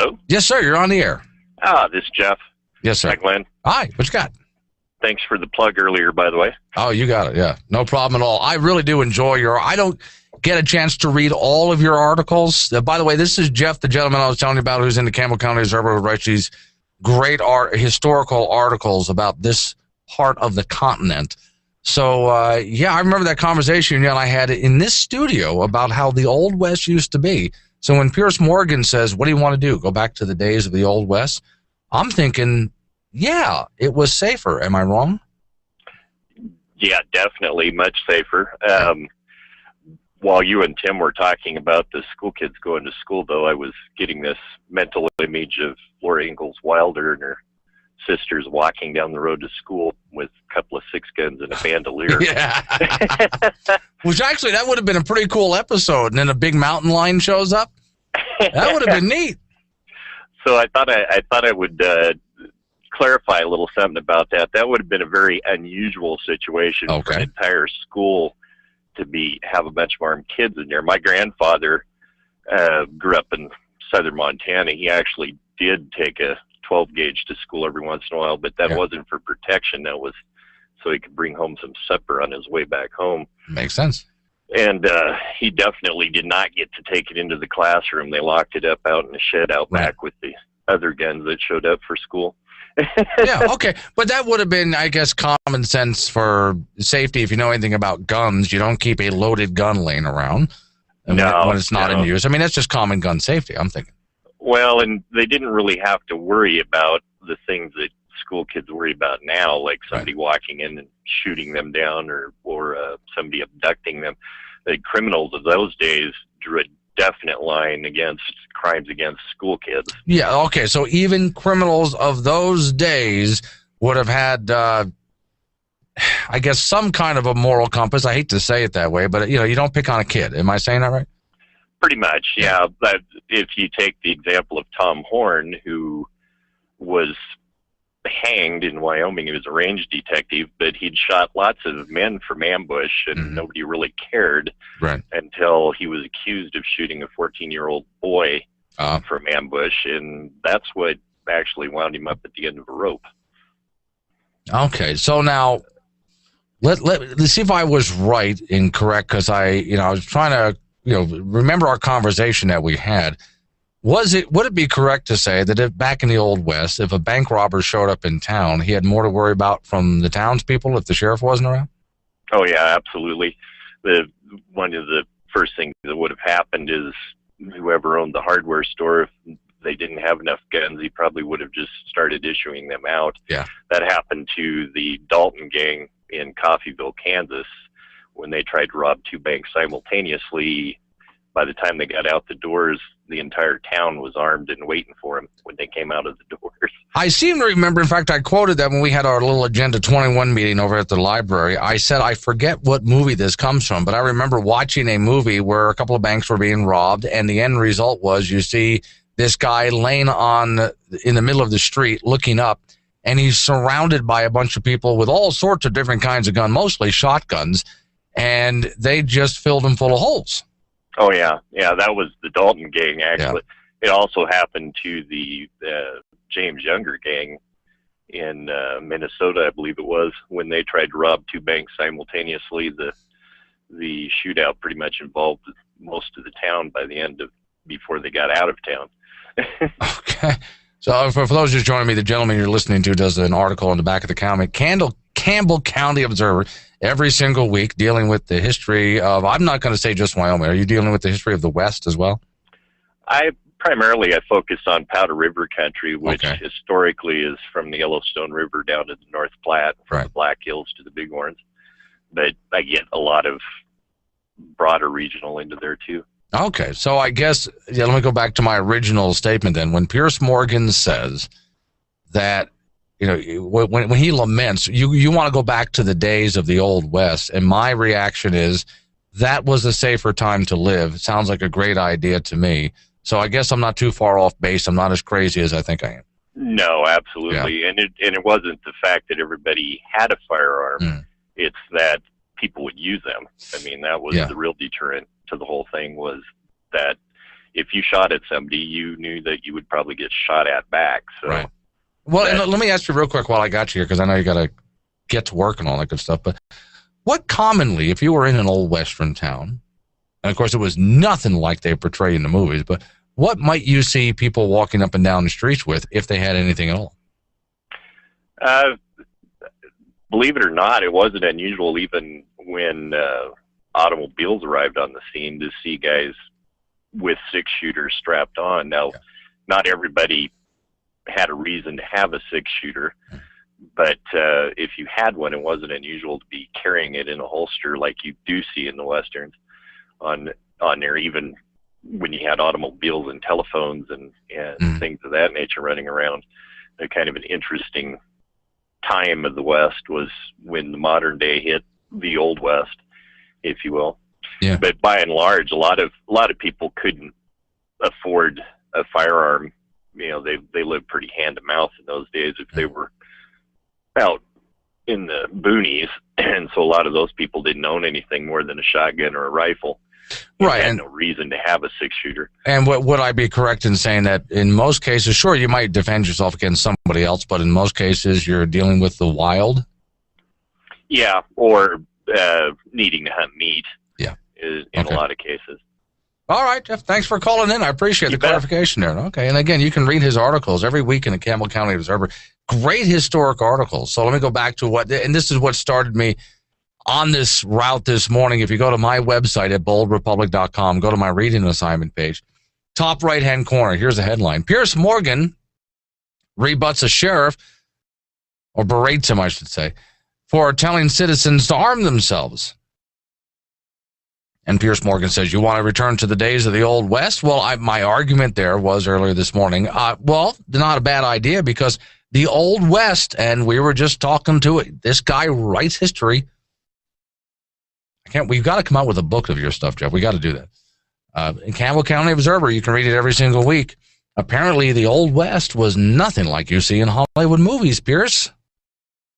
Hello? Yes, sir. You're on the air. This is Jeff. Yes, sir. Hi, Glenn. Hi. What you got? Thanks for the plug earlier, by the way. Oh, you got it. Yeah. No problem at all. I really do enjoy I don't get a chance to read all of your articles. By the way, this is Jeff, the gentleman I was telling you about who's in the Campbell County Observer, who writes these great historical articles about this part of the continent. So, I remember that conversation you and I had in this studio about how the Old West used to be. So when Piers Morgan says, what do you want to do? Go back to the days of the Old West? I'm thinking, yeah, it was safer. Am I wrong? Yeah, definitely much safer. While you and Tim were talking about the school kids going to school, though, I was getting this mental image of Laura Ingalls Wilder and her sisters walking down the road to school with a couple of six guns and a bandolier. Yeah. Which actually, that would have been a pretty cool episode. And then a big mountain lion shows up. That would have been neat. So I thought I would clarify a little something about that. That would have been a very unusual situation for an entire school to have a bunch of armed kids in there. My grandfather grew up in southern Montana. He actually did take a 12 gauge to school every once in a while, but that wasn't for protection. That was so he could bring home some supper on his way back home. Makes sense. And he definitely did not get to take it into the classroom. They locked it up out in the shed out back with the other guns that showed up for school. Yeah, okay. But that would have been, I guess, common sense for safety. If you know anything about guns, you don't keep a loaded gun laying around when it's not in use. I mean, that's just common gun safety, I'm thinking. Well, and they didn't really have to worry about the things that school kids worry about now, like somebody walking in and shooting them down or somebody abducting them. The criminals of those days drew a definite line against crimes against school kids. Yeah, okay. So even criminals of those days would have had, I guess, some kind of a moral compass. I hate to say it that way, but, you don't pick on a kid. Am I saying that right? Pretty much, yeah. But if you take the example of Tom Horn, who was hanged in Wyoming, he was a range detective, but he'd shot lots of men from ambush, and nobody really cared until he was accused of shooting a 14-year-old boy from ambush, and that's what actually wound him up at the end of a rope. Okay, so now let's see if I was right and correct, because I was trying to remember our conversation that we had. Would it be correct to say that if back in the Old West, if a bank robber showed up in town, he had more to worry about from the townspeople if the sheriff wasn't around? Oh yeah, absolutely. One of the first things that would have happened is whoever owned the hardware store, if they didn't have enough guns, he probably would have just started issuing them out. Yeah. That happened to the Dalton gang in Coffeyville, Kansas, when they tried to rob two banks simultaneously. By the time they got out the doors, the entire town was armed and waiting for them when they came out of the doors. I seem to remember, in fact, I quoted that when we had our little Agenda 21 meeting over at the library. I said, I forget what movie this comes from, but I remember watching a movie where a couple of banks were being robbed, and the end result was you see this guy laying in the middle of the street looking up, and he's surrounded by a bunch of people with all sorts of different kinds of guns, mostly shotguns, and they just filled him full of holes. Oh, yeah. Yeah, that was the Dalton gang, actually. Yeah. It also happened to the James Younger gang in Minnesota, I believe it was, when they tried to rob two banks simultaneously. The shootout pretty much involved most of the town before they got out of town. Okay. So for those just joining me, the gentleman you're listening to does an article in the back of the Campbell County Observer every single week dealing with the history of, I'm not going to say just Wyoming. Are you dealing with the history of the West as well? I focus on Powder River country, which historically is from the Yellowstone River down to the North Platte, from the Black Hills to the Bighorns. But I get a lot of broader regional into there too. Okay, so I guess, let me go back to my original statement then. When Piers Morgan says that, when he laments, you want to go back to the days of the Old West, and my reaction is that was a safer time to live. It sounds like a great idea to me. So I guess I'm not too far off base. I'm not as crazy as I think I am. No, absolutely. Yeah. And it wasn't the fact that everybody had a firearm. It's that people would use them. I mean, that was the real deterrent to the whole thing, was that if you shot at somebody, you knew that you would probably get shot at back. So, right. Well, and let me ask you real quick while I got you here, because I know you got to get to work and all that good stuff. But what commonly, if you were in an old Western town, and of course it was nothing like they portray in the movies, but what might you see people walking up and down the streets with if they had anything at all? Believe it or not, it wasn't unusual even when automobiles arrived on the scene to see guys with 6-shooters strapped on. Now, not everybody had a reason to have a 6-shooter, but if you had one, it wasn't unusual to be carrying it in a holster like you do see in the Westerns on there, even when you had automobiles and telephones and things of that nature running around. Kind of an interesting time of the West was when the modern day hit the Old West, if you will. Yeah. But by and large, a lot of people couldn't afford a firearm. You know, they lived pretty hand to mouth in those days if they were out in the boonies, and so a lot of those people didn't own anything more than a shotgun or a rifle. Right, and no reason to have a 6-shooter. And would I be correct in saying that in most cases, sure, you might defend yourself against somebody else, but in most cases, you're dealing with the wild? Yeah, or needing to hunt meat. Yeah, in a lot of cases. All right, Jeff. Thanks for calling in. I appreciate the clarification there. Okay, and again, you can read his articles every week in the Campbell County Observer. Great historic articles. So let me go back to and this is what started me on this route this morning. If you go to my website at boldrepublic.com, go to my reading assignment page, top right-hand corner, here's a headline. Pierce Morgan rebuts a sheriff, or berates him, I should say, for telling citizens to arm themselves. And Pierce Morgan says, you want to return to the days of the Old West? Well, my argument there was earlier this morning, well, not a bad idea, because the Old West, and we were just talking to it, this guy writes history. We've got to come out with a book of your stuff, Jeff. We got to do that. In Campbell County Observer, you can read it every single week. Apparently, the Old West was nothing like you see in Hollywood movies, Pierce.